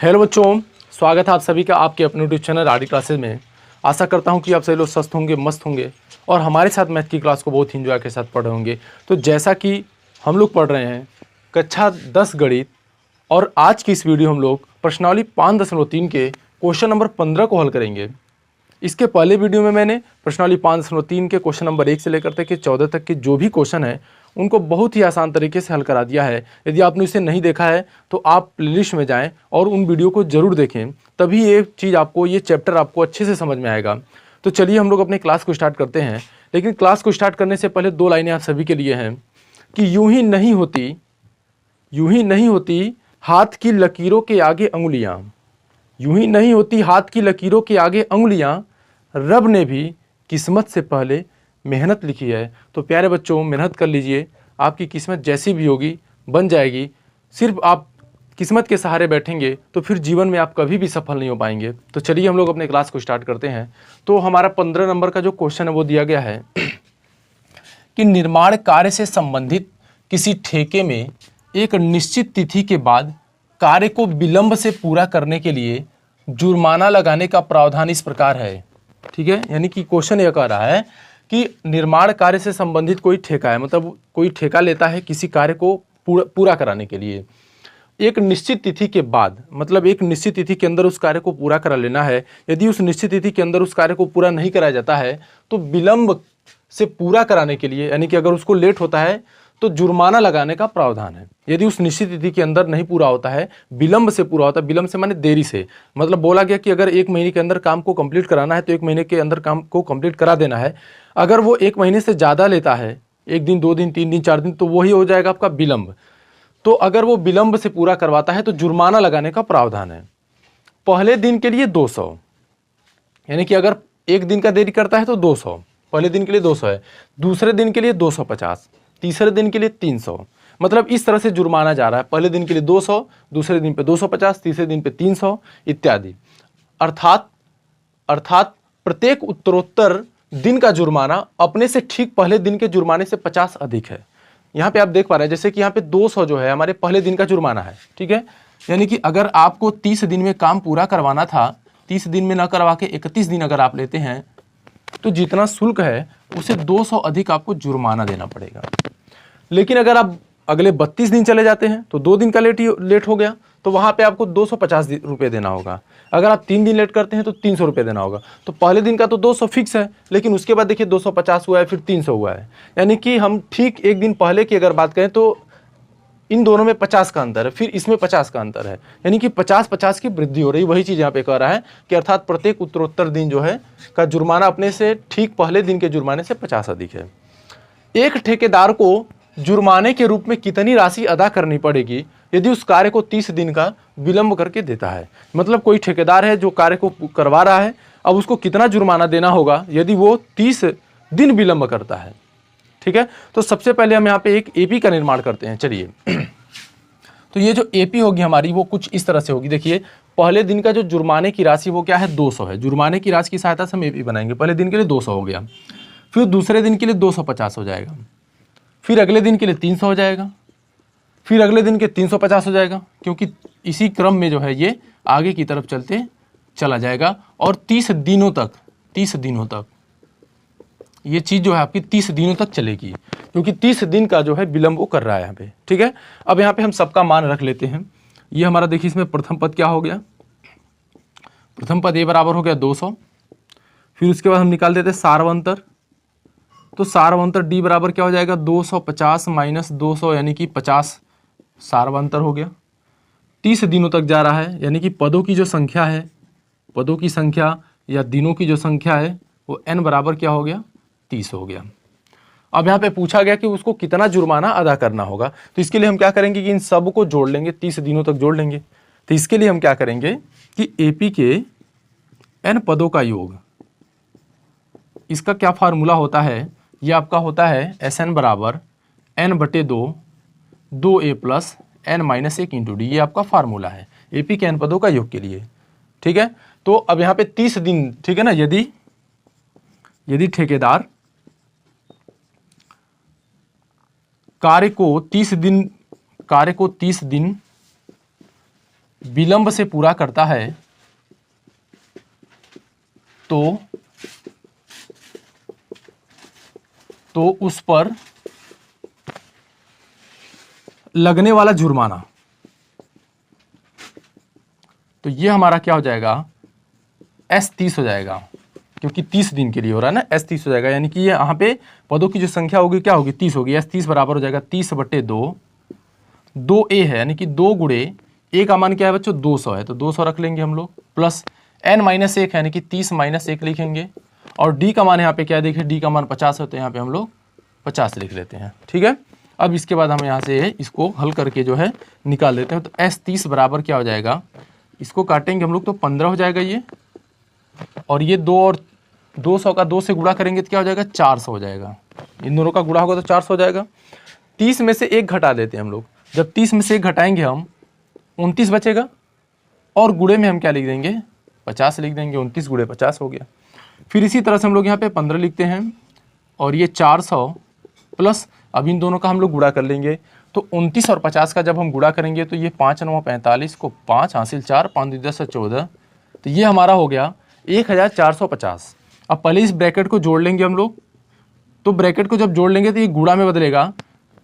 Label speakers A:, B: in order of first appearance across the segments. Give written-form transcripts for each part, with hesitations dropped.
A: Hello बच्चों, स्वागत है आप सभी का आपके अपने यूट्यूब चैनल आरडी क्लासेस में। आशा करता हूं कि आप सभी लोग स्वस्थ होंगे, मस्त होंगे और हमारे साथ मैथ की क्लास को बहुत ही इंजॉय के साथ पढ़ रहे होंगे। तो जैसा कि हम लोग पढ़ रहे हैं कक्षा 10 गणित, और आज की इस वीडियो हम लोग प्रश्नावली 5.3 के क्वेश्चन नंबर 15 को हल करेंगे। इसके पहले वीडियो में मैंने प्रश्नावली 5.3 के क्वेश्चन नंबर 1 से लेकर के 14 तक के जो भी क्वेश्चन है उनको बहुत ही आसान तरीके से हल करा दिया है। यदि आपने इसे नहीं देखा है तो आप प्लेलिस्ट में जाएं और उन वीडियो को जरूर देखें, तभी ये चीज़ आपको, ये चैप्टर आपको अच्छे से समझ में आएगा। तो चलिए हम लोग अपने क्लास को स्टार्ट करते हैं। लेकिन क्लास को स्टार्ट करने से पहले 2 लाइनें आप सभी के लिए हैं कि यूं ही नहीं होती हाथ की लकीरों के आगे अंगुलियां, यूं ही नहीं होती हाथ की लकीरों के आगे अंगुलियां, रब ने भी किस्मत से पहले मेहनत लिखी है। तो प्यारे बच्चों, मेहनत कर लीजिए, आपकी किस्मत जैसी भी होगी बन जाएगी। सिर्फ आप किस्मत के सहारे बैठेंगे तो फिर जीवन में आप कभी भी सफल नहीं हो पाएंगे। तो चलिए हम लोग अपने क्लास को स्टार्ट करते हैं। तो हमारा 15 नंबर का जो क्वेश्चन है वो दिया गया है कि निर्माण कार्य से संबंधित किसी ठेके में एक निश्चित तिथि के बाद कार्य को विलंब से पूरा करने के लिए जुर्माना लगाने का प्रावधान इस प्रकार है। ठीक है, यानी कि क्वेश्चन यह कह रहा है कि निर्माण कार्य से संबंधित कोई ठेका है, मतलब कोई ठेका लेता है किसी कार्य को पूरा कराने के लिए। एक निश्चित तिथि के बाद, मतलब एक निश्चित तिथि के अंदर उस कार्य को पूरा करा लेना है। यदि उस निश्चित तिथि के अंदर उस कार्य को पूरा नहीं कराया जाता है तो विलंब से पूरा कराने के लिए, यानी कि अगर उसको लेट होता है तो जुर्माना लगाने का प्रावधान है। यदि उस निश्चित तिथि के अंदर नहीं पूरा होता है, विलंब से पूरा होता है, विलंब से माने देरी से, मतलब बोला गया कि अगर 1 महीने के अंदर काम को कंप्लीट कराना है तो 1 महीने के अंदर काम को कंप्लीट करा देना है। अगर वो 1 महीने से ज़्यादा लेता है, 1 दिन, 2 दिन, 3 दिन, 4 दिन, तो वही हो जाएगा आपका विलंब। तो अगर वो विलंब से पूरा करवाता है तो जुर्माना लगाने का प्रावधान है। पहले दिन के लिए 200, यानी कि अगर 1 दिन का देरी करता है तो 200, पहले दिन के लिए 200 है, दूसरे दिन के लिए 250, तीसरे दिन के लिए 300, मतलब इस तरह से जुर्माना जा रहा है। पहले दिन के लिए 200, दूसरे दिन पे 250, तीसरे दिन पे 300 इत्यादि। अर्थात प्रत्येक उत्तरोत्तर दिन का जुर्माना अपने से ठीक पहले दिन के जुर्माने से 50 अधिक है। यहाँ पे आप देख पा रहे हैं जैसे कि यहाँ पे 200 जो है हमारे पहले दिन का जुर्माना है। ठीक है, यानी कि अगर आपको 30 दिन में काम पूरा करवाना था, 30 दिन में ना करवा के 31 दिन अगर आप लेते हैं तो जितना शुल्क है उसे 200 अधिक आपको जुर्माना देना पड़ेगा। लेकिन अगर आप अगले 32 दिन चले जाते हैं तो 2 दिन का लेट हो गया तो वहां पे आपको 250 रुपये देना होगा। अगर आप 3 दिन लेट करते हैं तो 300 रुपये देना होगा। तो पहले दिन का तो 200 फिक्स है, लेकिन उसके बाद देखिए 250 हुआ है, फिर 300 हुआ है। यानी कि हम ठीक 1 दिन पहले की अगर बात करें तो इन दोनों में 50 का अंतर है, फिर इसमें 50 का अंतर है, यानी कि 50-50 की वृद्धि हो रही। वही चीज़ यहाँ पे कह रहा है कि अर्थात प्रत्येक उत्तरोत्तर दिन जो है का जुर्माना अपने से ठीक पहले दिन के जुर्माने से 50 अधिक है। एक ठेकेदार को जुर्माने के रूप में कितनी राशि अदा करनी पड़ेगी यदि उस कार्य को 30 दिन का विलंब करके देता है। मतलब कोई ठेकेदार है जो कार्य को करवा रहा है, अब उसको कितना जुर्माना देना होगा यदि वो 30 दिन विलंब करता है। ठीक है, तो सबसे पहले हम यहाँ पे एक एपी का निर्माण करते हैं। चलिए तो ये जो एपी होगी हमारी वो कुछ इस तरह से होगी। देखिए पहले दिन का जो जुर्माने की राशि वो क्या है, 200 है। जुर्माने की राशि की सहायता से हम एपी बनाएंगे। पहले दिन के लिए 200 हो गया, फिर दूसरे दिन के लिए 250 हो जाएगा, फिर अगले दिन के लिए 300 हो जाएगा, फिर अगले दिन के 350 हो जाएगा, क्योंकि इसी क्रम में जो है ये आगे की तरफ चलते चला जाएगा। और 30 दिनों तक ये चीज़ जो है आपकी 30 दिनों तक चलेगी, क्योंकि 30 दिन का जो है विलंब वो कर रहा है यहाँ पे। ठीक है, अब यहाँ पे हम सबका मान रख लेते हैं। ये हमारा देखिए इसमें प्रथम पद क्या हो गया, प्रथम पद ए बराबर हो गया 200। फिर उसके बाद हम निकाल देते सार्वंतर, तो सार्वंतर डी बराबर क्या हो जाएगा, 250 माइनस 200, यानी कि 50 सार्वंतर हो गया। 30 दिनों तक जा रहा है, यानी कि पदों की जो संख्या है, पदों की संख्या या दिनों की जो संख्या है वो n बराबर क्या हो गया, 30 हो गया। अब यहाँ पे पूछा गया कि उसको कितना जुर्माना अदा करना होगा, तो इसके लिए हम क्या करेंगे कि इन सब को जोड़ लेंगे, 30 दिनों तक जोड़ लेंगे। तो इसके लिए हम क्या करेंगे कि एपी के n पदों का योग, इसका क्या फार्मूला होता है, ये आपका होता है Sn बराबर n/2 2a plus n minus 1 into D. ये आपका फार्मूला है एपी के n पदों का योग के लिए। ठीक है, तो अब यहाँ पे 30 दिन, ठीक है ना, यदि ठेकेदार कार्य को 30 दिन विलंब से पूरा करता है तो उस पर लगने वाला जुर्माना, तो ये हमारा क्या हो जाएगा, S30 हो जाएगा, क्योंकि 30 दिन के लिए हो रहा है ना, S30 हो जाएगा। यानी कि ये यहाँ पे पदों की जो संख्या होगी क्या होगी, 30 होगी। S30 बराबर हो जाएगा 30/2, 2A है, यानी कि 2 गुणे A का मान क्या है बच्चों, 200 है, तो 200 रख लेंगे हम लोग, प्लस N-1 है, यानी कि 30-1 लिखेंगे। और D का मान यहाँ पे क्या है, देखिए D का मान 50 है, तो यहाँ पे हम लोग 50 लिख लेते हैं। ठीक है, अब इसके बाद हम यहाँ से इसको हल करके जो है निकाल लेते हैं। तो S30 बराबर क्या हो जाएगा, इसको काटेंगे हम लोग तो 15 हो जाएगा ये, और ये 2 और 200 का 2 से गुणा करेंगे तो क्या हो जाएगा, 400 हो जाएगा। इन दोनों का गुणा होगा तो 400 हो जाएगा। 30 में से 1 घटा देते हैं हम लोग, जब 30 में से 1 घटाएंगे हम 29 बचेगा, और गुणे में हम क्या लिख देंगे, 50 लिख देंगे, 29 गुणे 50 हो गया। फिर इसी तरह से हम लोग यहाँ पे 15 लिखते हैं, और ये 400 प्लस, अब इन दोनों का हम लोग गुणा कर लेंगे, तो 29 और 50 का जब हम गुणा करेंगे तो ये 5 9 45 को 5 हासिल 4, 5 10 14, तो ये हमारा हो गया 1450। अब पहले इस ब्रैकेट को जोड़ लेंगे हम लोग, तो ब्रैकेट को जब जोड़ लेंगे तो ये गुणा में बदलेगा,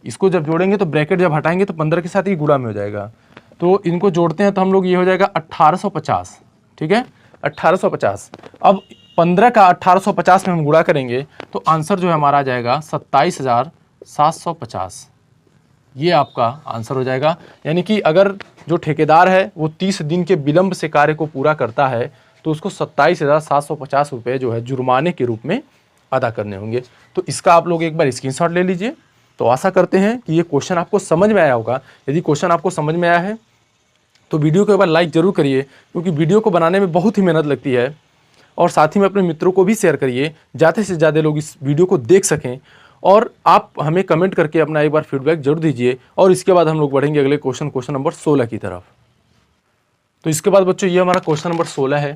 A: इसको जब जोड़ेंगे तो ब्रैकेट जब हटाएंगे तो 15 के साथ ये गुणा में हो जाएगा। तो इनको जोड़ते हैं तो हम लोग ये हो जाएगा 1850। ठीक है, 1850। अब 15 का 1850 में हम गुणा करेंगे तो आंसर जो है हमारा आ जाएगा 27,750। ये आपका आंसर हो जाएगा। यानी कि अगर जो ठेकेदार है वो 30 दिन के विलंब से कार्य को पूरा करता है तो उसको 27,750 रुपये जो है जुर्माने के रूप में अदा करने होंगे। तो इसका आप लोग एक बार स्क्रीनशॉट ले लीजिए। तो आशा करते हैं कि ये क्वेश्चन आपको समझ में आया होगा। यदि क्वेश्चन आपको समझ में आया है तो वीडियो को एक बार लाइक ज़रूर करिए, क्योंकि वीडियो को बनाने में बहुत ही मेहनत लगती है, और साथ ही में अपने मित्रों को भी शेयर करिए, ज़्यादा से ज़्यादा लोग इस वीडियो को देख सकें। और आप हमें कमेंट करके अपना एक बार फीडबैक जरूर दीजिए। और इसके बाद हम लोग बढ़ेंगे अगले क्वेश्चन नंबर 16 की तरफ। तो इसके बाद बच्चों ये हमारा क्वेश्चन नंबर 16 है।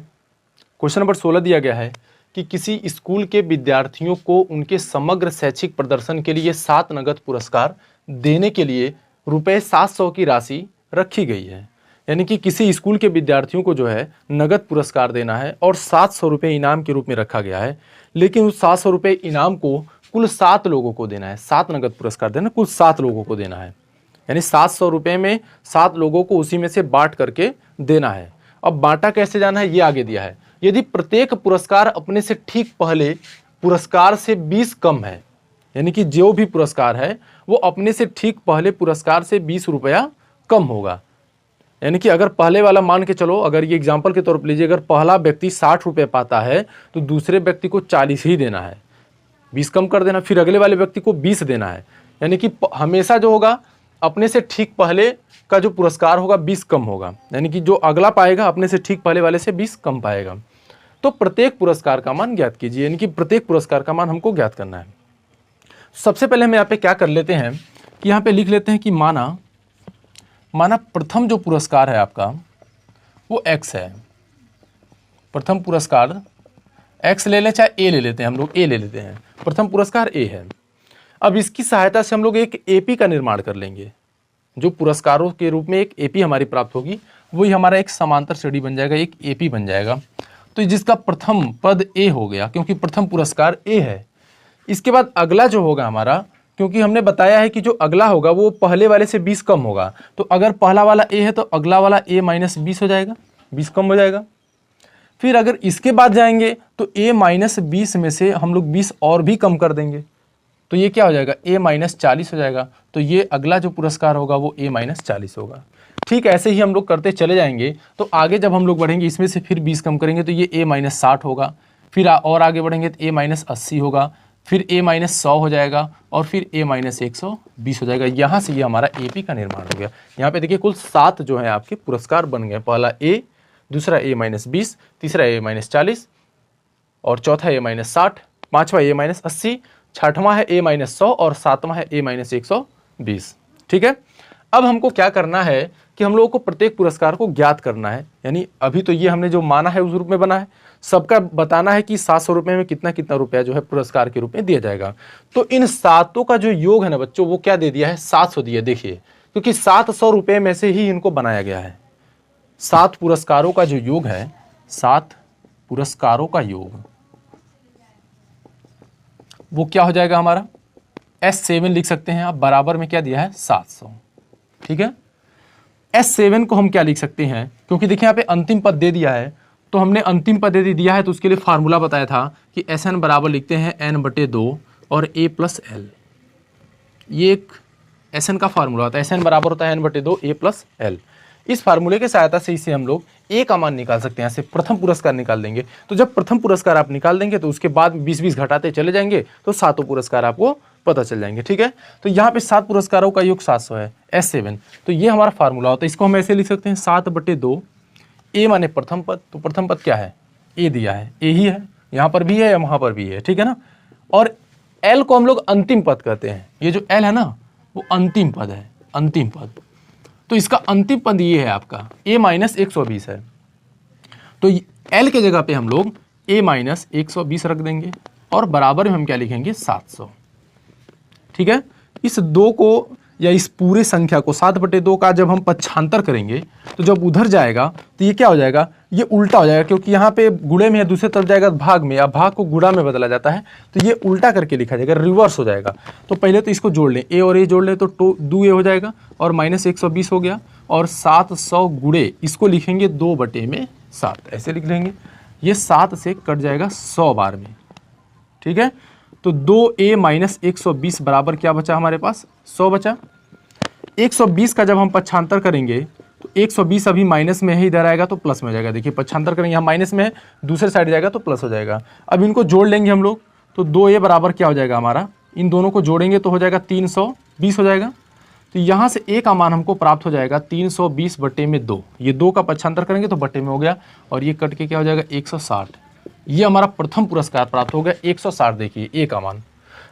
A: क्वेश्चन नंबर 16 दिया गया है कि किसी स्कूल के विद्यार्थियों को उनके समग्र शैक्षिक प्रदर्शन के लिए 7 नगद पुरस्कार देने के लिए रुपये 700 की राशि रखी गई है। यानी कि किसी स्कूल के विद्यार्थियों को जो है नगद पुरस्कार देना है और 700 रुपये इनाम के रूप में रखा गया है, लेकिन उस 700 रुपये इनाम को कुल 7 लोगों को देना है। 7 नगद पुरस्कार देना, कुल 7 लोगों को देना है, यानी 700 रुपये में 7 लोगों को उसी में से बांट करके देना है। अब बांटा कैसे जाना है ये आगे दिया है। यदि प्रत्येक पुरस्कार अपने से ठीक पहले पुरस्कार से 20 कम है, यानी कि जो भी पुरस्कार है वो अपने से ठीक पहले पुरस्कार से 20 रुपया कम होगा। यानी कि अगर पहले वाला मान के चलो, अगर ये एग्जाम्पल के तौर पर लीजिए, अगर पहला व्यक्ति 60 रुपये पाता है तो दूसरे व्यक्ति को 40 ही देना है, 20 कम कर देना, फिर अगले वाले व्यक्ति को 20 देना है। यानी कि हमेशा जो होगा अपने से ठीक पहले का जो पुरस्कार होगा 20 कम होगा, यानी कि जो अगला पाएगा अपने से ठीक पहले वाले से 20 कम पाएगा। तो प्रत्येक पुरस्कार का मान ज्ञात कीजिए, यानी कि प्रत्येक पुरस्कार का मान हमको ज्ञात करना है। सबसे पहले हम यहाँ पे क्या कर लेते हैं कि यहाँ पे लिख लेते हैं कि माना प्रथम जो पुरस्कार है आपका वो X है। प्रथम पुरस्कार X ले लें, चाहे A ले लेते हैं, हम लोग A ले लेते हैं। प्रथम पुरस्कार A है। अब इसकी सहायता से हम लोग एक AP का निर्माण कर लेंगे। जो पुरस्कारों के रूप में एक AP हमारी प्राप्त होगी वही हमारा एक समांतर श्रेणी बन जाएगा, एक AP बन जाएगा। तो जिसका प्रथम पद A हो गया, क्योंकि प्रथम पुरस्कार A है। इसके बाद अगला जो होगा हमारा, क्योंकि हमने बताया है कि जो अगला होगा वो पहले वाले से 20 कम होगा, तो अगर पहला वाला A है तो अगला वाला A माइनस 20 हो जाएगा, 20 कम हो जाएगा। फिर अगर इसके बाद जाएंगे तो A माइनस 20 में से हम लोग 20 और भी कम कर देंगे, तो ये क्या हो जाएगा, A माइनस 40 हो जाएगा। तो ये अगला जो पुरस्कार होगा वो A माइनस 40 होगा। ठीक, ऐसे ही हम लोग करते चले जाएंगे। तो आगे जब हम लोग बढ़ेंगे इसमें से फिर 20 कम करेंगे तो ये A माइनस 60 होगा। फिर और आगे बढ़ेंगे तो A माइनस 80 होगा, फिर A माइनस 100 हो जाएगा, और फिर A माइनस 120 हो जाएगा। यहाँ से ये हमारा AP का निर्माण हो गया। यहाँ पे देखिए कुल 7 जो है आपके पुरस्कार बन गए। पहला A, दूसरा A माइनस 20, तीसरा A माइनस 40, और चौथा A माइनस 60, पाँचवा A माइनस 80, छठवां है A माइनस 100, और सातवां है A माइनस 120। ठीक है, अब हमको क्या करना है कि हम लोगों को प्रत्येक पुरस्कार को ज्ञात करना है। यानी अभी तो ये हमने जो माना है उस रूप में बना है, सबका बताना है कि 700 रुपये में कितना कितना रुपया जो है पुरस्कार के रूप में दिया जाएगा। तो इन सातों का जो योग है ना बच्चों, वो क्या दे दिया है, 700 दिया। देखिए, क्योंकि 700 रुपये में से ही इनको बनाया गया है। 7 पुरस्कारों का जो योग है, 7 पुरस्कारों का योग, वो क्या हो जाएगा हमारा, S7 लिख सकते हैं आप, बराबर में क्या दिया है 700। ठीक है, S7 को हम क्या लिख सकते हैं, क्योंकि देखिए यहाँ पे अंतिम पद दे दिया है, तो हमने अंतिम पद यदि दिया है तो उसके लिए फार्मूला बताया था कि Sn बराबर लिखते हैं n/2 और a + l। ये एक Sn का फार्मूला होता है, Sn बराबर होता है n/2 a + l। इस फार्मूले की सहायता से इसे हम लोग a का मान निकाल सकते हैं, यहाँ से प्रथम पुरस्कार निकाल देंगे। तो जब प्रथम पुरस्कार आप निकाल देंगे तो उसके बाद 20-20 घटाते चले जाएंगे तो 7 पुरस्कार आपको पता चल जाएंगे। ठीक है, तो यहाँ पे 7 पुरस्कारों का योग 700 है, S7। तो ये हमारा फार्मूला होता है, इसको हम ऐसे लिख सकते हैं 7/2, a माने प्रथम पद, तो प्रथम पद क्या है, a दिया है, a ही है, यहाँ पर भी है या वहाँ पर भी है। ठीक है ना, और l को हम लोग अंतिम पद कहते हैं, ये जो l है ना वो अंतिम पद है, अंतिम पद। तो इसका अंतिम पद ये है आपका a - 120 है, तो l के जगह पे हम लोग a - 120 रख देंगे और बराबर में हम क्या लिखेंगे 700। ठीक है, इस 2 को या इस पूरे संख्या को 7/2 का जब हम पक्षांतर करेंगे तो जब उधर जाएगा तो ये क्या हो जाएगा, ये उल्टा हो जाएगा, क्योंकि यहाँ पे गुणे में है, दूसरे तरफ जाएगा भाग में, या भाग को गुणा में बदला जाता है, तो ये उल्टा करके लिखा जाएगा, रिवर्स हो जाएगा। तो पहले तो इसको जोड़ लें, a और a जोड़ लें तो 2a हो जाएगा और -120 हो गया, और 700 गुणे इसको लिखेंगे 2/7, ऐसे लिख लेंगे, ये 7 से कट जाएगा 100 बार में। ठीक है, तो 2a - 120 बराबर क्या बचा हमारे पास, 100 बचा। 120 का जब हम पक्षांतर करेंगे तो 120 अभी माइनस में है, इधर आएगा तो प्लस में हो जाएगा। देखिए पक्षांतर करेंगे, यहाँ माइनस में है, दूसरे साइड जाएगा तो प्लस हो जाएगा। अब इनको जोड़ लेंगे हम लोग, तो 2a बराबर क्या हो जाएगा हमारा, इन दोनों को जोड़ेंगे तो हो जाएगा 320 हो जाएगा। तो यहाँ से a का मान हमको प्राप्त हो जाएगा 320/2, ये 2 का पक्षांतर करेंगे तो बटे में हो गया, और ये कट के क्या हो जाएगा 160। ये हमारा प्रथम पुरस्कार प्राप्त हो गया 160, देखिए a का मान।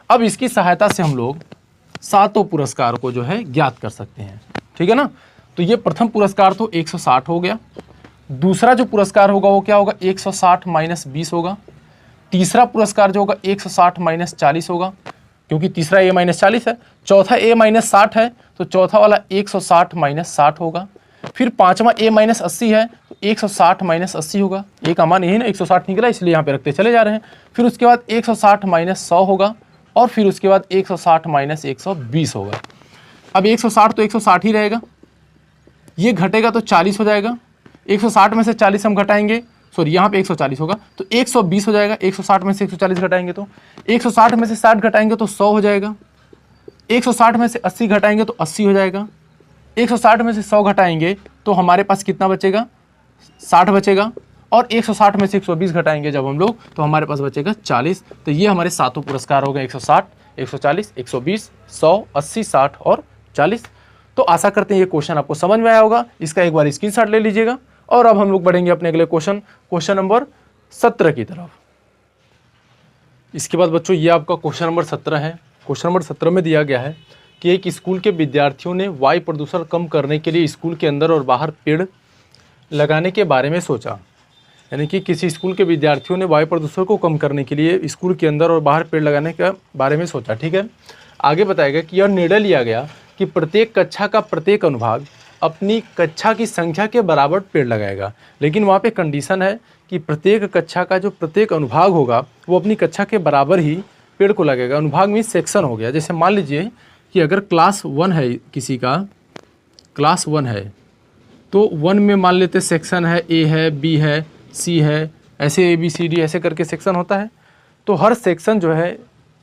A: अब इसकी सहायता से हम लोग 7 पुरस्कार को जो है ज्ञात कर सकते हैं। ठीक है ना, तो ये प्रथम पुरस्कार तो 160 हो गया, दूसरा जो पुरस्कार होगा वो क्या होगा 160 - 20 होगा, तीसरा पुरस्कार जो होगा 160 - 40 होगा, क्योंकि तीसरा a - 40 है, चौथा a - 60 है, तो चौथा वाला 160 - 60 होगा, फिर पांचवा a - 80 है तो 160 - 80 होगा, a का मान यही ना 160 निकला, इसलिए यहाँ पे रखते चले जा रहे हैं। फिर उसके बाद 160 - 100 होगा, और फिर उसके बाद 160 - 120 होगा। अब 160 तो 160 ही रहेगा, ये घटेगा तो 40 हो जाएगा, 160 में से 40 हम घटाएंगे, सॉरी यहाँ पे 140 होगा तो 120 हो जाएगा, 160 में से 140 घटाएंगे तो 160 में से 60 घटाएंगे तो 100 हो जाएगा, 160 में से 80 घटाएंगे तो 80 हो जाएगा, 160 में से 100 घटाएंगे तो हमारे पास कितना बचेगा 60 बचेगा, और 160 में से 120 घटाएंगे जब हम लोग तो हमारे पास बचेगा 40। तो ये हमारे 7 पुरस्कार हो गए, 160, 140, 120, 100, 80, 60 और 40। तो आशा करते हैं ये क्वेश्चन आपको समझ में आया होगा, इसका एक बार स्क्रीनशॉट ले लीजिएगा। और अब हम लोग बढ़ेंगे अपने अगले क्वेश्चन नंबर 17 की तरफ। इसके बाद बच्चों ये आपका क्वेश्चन नंबर 17 है। क्वेश्चन नंबर 17 में दिया गया है कि एक स्कूल के विद्यार्थियों ने वायु प्रदूषण कम करने के लिए स्कूल के अंदर और बाहर पेड़ लगाने के बारे में सोचा। यानी कि किसी स्कूल के विद्यार्थियों ने वायु प्रदूषण को कम करने के लिए स्कूल के अंदर और बाहर पेड़ लगाने के बारे में सोचा। ठीक है, आगे बताएगा कि यह निर्णय लिया गया कि प्रत्येक कक्षा का प्रत्येक अनुभाग अपनी कक्षा की संख्या के बराबर पेड़ लगाएगा, लेकिन वहाँ पे कंडीशन है कि प्रत्येक कक्षा का जो प्रत्येक अनुभाग होगा वो अपनी कक्षा के बराबर ही पेड़ को लगेगा। अनुभाग में सेक्शन हो गया, जैसे मान लीजिए कि अगर क्लास 1 है, किसी का क्लास 1 है तो 1 में मान लेते सेक्शन है, A है, B है, C है, ऐसे ABCD ऐसे करके सेक्शन होता है। तो हर सेक्शन जो है,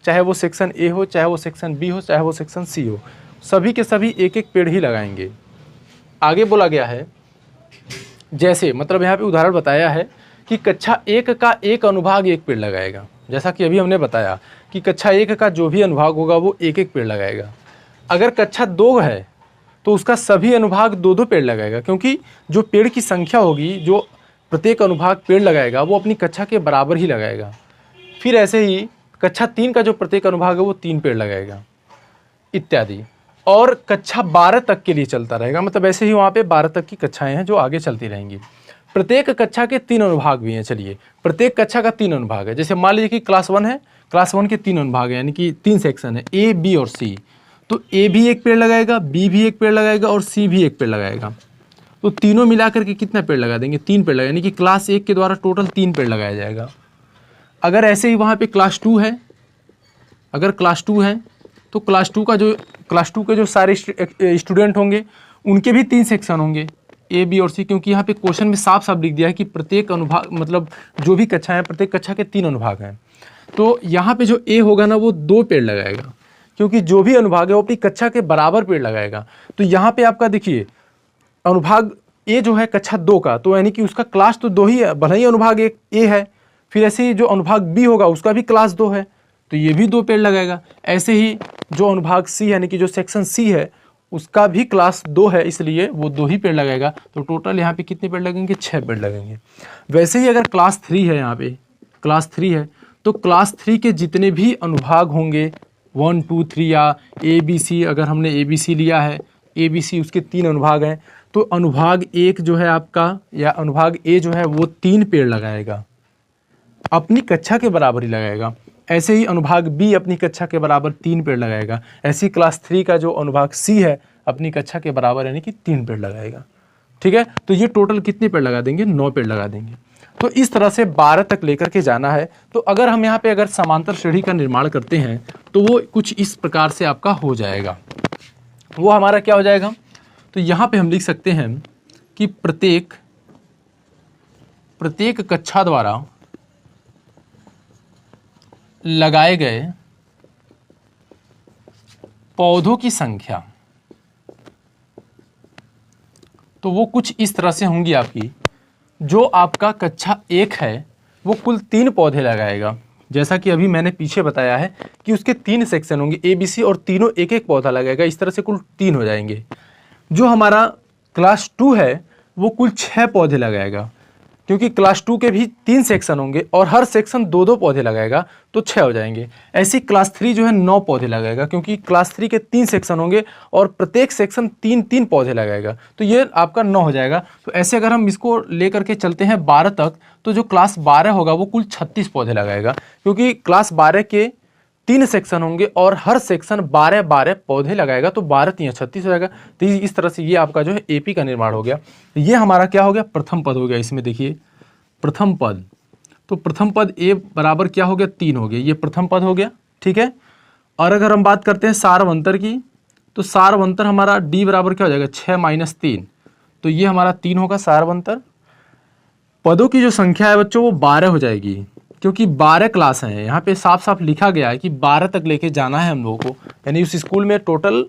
A: चाहे वो सेक्शन A हो, चाहे वो सेक्शन B हो, चाहे वो सेक्शन C हो, सभी के सभी एक एक पेड़ ही लगाएंगे। आगे बोला गया है, जैसे मतलब यहाँ पे उदाहरण बताया है कि कक्षा 1 का एक अनुभाग एक पेड़ लगाएगा। जैसा कि अभी हमने बताया कि कक्षा 1 का जो भी अनुभाग होगा वो एक एक पेड़ लगाएगा। अगर कक्षा 2 है तो उसका सभी अनुभाग 2-2 पेड़ लगाएगा, क्योंकि जो पेड़ की संख्या होगी, जो प्रत्येक अनुभाग पेड़ लगाएगा वो अपनी कक्षा के बराबर ही लगाएगा। फिर ऐसे ही कक्षा 3 का जो प्रत्येक अनुभाग है वो 3 पेड़ लगाएगा इत्यादि। और कक्षा 12 तक के लिए चलता रहेगा, मतलब ऐसे ही वहाँ पे 12 तक की कक्षाएं हैं जो आगे चलती रहेंगी। प्रत्येक कक्षा के 3 अनुभाग भी हैं। चलिए, प्रत्येक कक्षा का 3 अनुभाग है। जैसे मान लीजिए कि क्लास 1 है, क्लास 1 के 3 अनुभाग है, यानी कि 3 सेक्शन है, A, B और C। तो A भी एक पेड़ लगाएगा, B भी एक पेड़ लगाएगा और C भी एक पेड़ लगाएगा। तो तीनों मिलाकर के कितना पेड़ लगा देंगे, 3 पेड़ लगा, यानी कि क्लास 1 के द्वारा टोटल 3 पेड़ लगाया जाएगा। अगर ऐसे ही वहाँ पे क्लास 2 है, अगर क्लास 2 है तो क्लास 2 के जो सारे स्टूडेंट होंगे उनके भी 3 सेक्शन होंगे, ए बी और सी, क्योंकि यहाँ पे क्वेश्चन में साफ साफ लिख दिया है कि प्रत्येक अनुभाग मतलब जो भी कक्षा है प्रत्येक कक्षा के 3 अनुभाग हैं। तो यहाँ पे जो ए होगा ना वो 2 पेड़ लगाएगा, क्योंकि जो भी अनुभाग है वो अपनी कक्षा के बराबर पेड़ लगाएगा। तो यहाँ पे आपका देखिए अनुभाग ए जो है कक्षा 2 का, तो यानी कि उसका क्लास तो 2 ही है, भले ही अनुभाग एक ए है। फिर ऐसे ही जो अनुभाग बी होगा उसका भी क्लास 2 है, तो ये भी 2 पेड़ लगाएगा। ऐसे ही जो अनुभाग सी यानी कि जो सेक्शन सी है उसका भी क्लास 2 है, इसलिए वो 2 ही पेड़ लगाएगा। तो टोटल यहाँ पे कितने पेड़ लगेंगे, 6 पेड़ लगेंगे। वैसे ही अगर क्लास 3 है, यहाँ पे क्लास 3 है तो क्लास 3 के जितने भी अनुभाग होंगे 1 2 3 या ए बी सी, अगर हमने ए बी सी लिया है, ए बी सी उसके 3 अनुभाग हैं, तो अनुभाग 1 जो है आपका या अनुभाग ए जो है वो 3 पेड़ लगाएगा, अपनी कक्षा के बराबर ही लगाएगा। ऐसे ही अनुभाग बी अपनी कक्षा के बराबर 3 पेड़ लगाएगा। ऐसी क्लास 3 का जो अनुभाग सी है अपनी कक्षा के बराबर यानी कि 3 पेड़ लगाएगा। ठीक है, तो ये टोटल कितने पेड़ लगा देंगे, 9 पेड़ लगा देंगे। तो इस तरह से 12 तक लेकर के जाना है। तो अगर हम यहाँ पे अगर समांतर श्रेणी का निर्माण करते हैं तो वो कुछ इस प्रकार से आपका हो जाएगा। वो हमारा क्या हो जाएगा, तो यहाँ पे हम लिख सकते हैं कि प्रत्येक कक्षा द्वारा लगाए गए पौधों की संख्या, तो वो कुछ इस तरह से होंगी आपकी। जो आपका कक्षा 1 है वो कुल 3 पौधे लगाएगा, जैसा कि अभी मैंने पीछे बताया है कि उसके 3 सेक्शन होंगे ए बी सी और तीनों एक एक पौधा लगाएगा, इस तरह से कुल 3 हो जाएंगे। जो हमारा क्लास 2 है वो कुल 6 पौधे लगाएगा, क्योंकि क्लास 2 के भी 3 सेक्शन होंगे और हर सेक्शन 2-2 पौधे लगाएगा, तो 6 हो जाएंगे। ऐसी क्लास 3 जो है 9 पौधे लगाएगा, क्योंकि क्लास 3 के 3 सेक्शन होंगे और प्रत्येक सेक्शन 3-3 पौधे लगाएगा, तो ये आपका 9 हो जाएगा। तो ऐसे अगर हम इसको लेकर के चलते हैं 12 तक, तो जो क्लास 12 होगा वो कुल 36 पौधे लगाएगा, क्योंकि क्लास 12 के 3 सेक्शन होंगे और हर सेक्शन 12-12 पौधे लगाएगा, तो 12 × 36 हो जाएगा। तो इस तरह से ये आपका जो है एपी का निर्माण हो गया। ये हमारा क्या हो गया, प्रथम पद हो गया। इसमें देखिए प्रथम पद, तो प्रथम पद ए बराबर क्या हो गया, 3 हो गया, ये प्रथम पद हो गया। ठीक है, और अगर हम बात करते हैं सारवंतर की, तो सारवंतर हमारा डी बराबर क्या हो जाएगा, 6 - 3, तो ये हमारा 3 होगा सारवंतर। पदों की जो संख्या है बच्चों वो 12 हो जाएगी, क्योंकि 12 क्लास हैं। यहाँ पे साफ साफ लिखा गया है कि 12 तक लेके जाना है हम लोगों को, यानी उस स्कूल में टोटल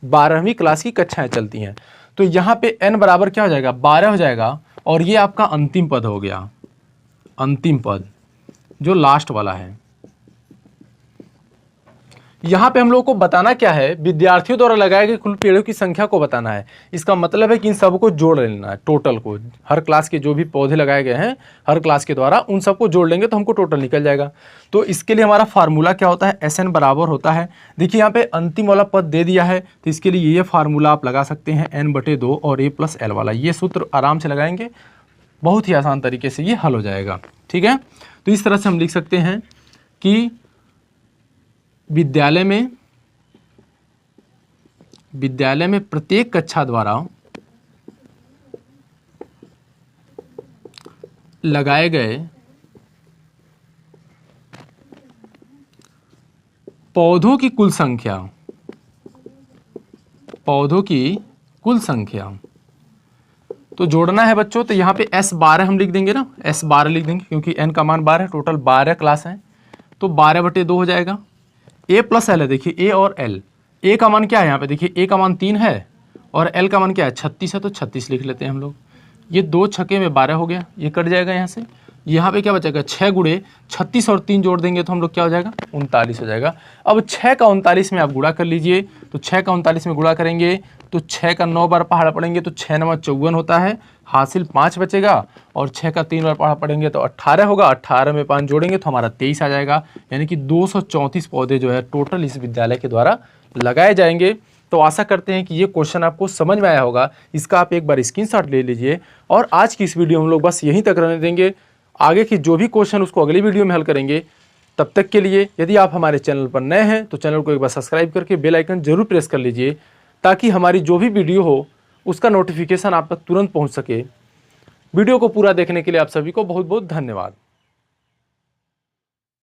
A: 12वीं क्लास की कक्षाएं चलती हैं। तो यहाँ पे n बराबर क्या हो जाएगा, 12 हो जाएगा, और ये आपका अंतिम पद हो गया, अंतिम पद जो लास्ट वाला है। यहाँ पे हम लोगों को बताना क्या है, विद्यार्थियों द्वारा लगाए गए कुल पेड़ों की संख्या को बताना है। इसका मतलब है कि इन सबको जोड़ लेना है, टोटल को, हर क्लास के जो भी पौधे लगाए गए हैं हर क्लास के द्वारा उन सबको जोड़ लेंगे तो हमको टोटल निकल जाएगा। तो इसके लिए हमारा फार्मूला क्या होता है, SN बराबर होता है, देखिए यहाँ पे अंतिम वाला पद दे दिया है, तो इसके लिए ये फार्मूला आप लगा सकते हैं n/2 और a + l वाला, ये सूत्र आराम से लगाएंगे, बहुत ही आसान तरीके से ये हल हो जाएगा। ठीक है, तो इस तरह से हम लिख सकते हैं कि विद्यालय में प्रत्येक कक्षा द्वारा लगाए गए पौधों की कुल संख्या, तो जोड़ना है बच्चों, तो यहाँ पे S12 हम लिख देंगे ना, S12 लिख देंगे, क्योंकि n का मान 12 है, टोटल 12 क्लास हैं, तो 12/2 हो जाएगा। a + l है, देखिए a और l, a का मान क्या है यहाँ पे, देखिए a का मान 3 है और l का मान क्या है, 36 है, तो 36 लिख लेते हैं हम लोग। ये 2 छक्के में 12 हो गया, ये कट जाएगा यहाँ से, यहाँ पे क्या बचेगा, 6 × 36 और 3 जोड़ देंगे तो हम लोग क्या हो जाएगा, 39 हो जाएगा। अब 6 का 39 में आप गुणा कर लीजिए, तो 6 का 39 में गुणा करेंगे तो 6 का 9 बार पहाड़ा पड़ेंगे तो 6 × 9 = 54 होता है, हासिल 5 बचेगा, और 6 का 3 बार पहाड़ा पड़ेंगे तो 18 होगा, 18 में 5 जोड़ेंगे तो हमारा 23 आ जाएगा, यानी कि 234 पौधे जो है टोटल इस विद्यालय के द्वारा लगाए जाएंगे। तो आशा करते हैं कि ये क्वेश्चन आपको समझ में आया होगा, इसका आप एक बार स्क्रीनशॉट ले लीजिए, और आज की इस वीडियो हम लोग बस यहीं तक रहने देंगे। आगे की जो भी क्वेश्चन उसको अगली वीडियो में हल करेंगे। तब तक के लिए यदि आप हमारे चैनल पर नए हैं तो चैनल को एक बार सब्सक्राइब करके बेल आइकन जरूर प्रेस कर लीजिए, ताकि हमारी जो भी वीडियो हो उसका नोटिफिकेशन आप तक तुरंत पहुंच सके। वीडियो को पूरा देखने के लिए आप सभी को बहुत बहुत धन्यवाद।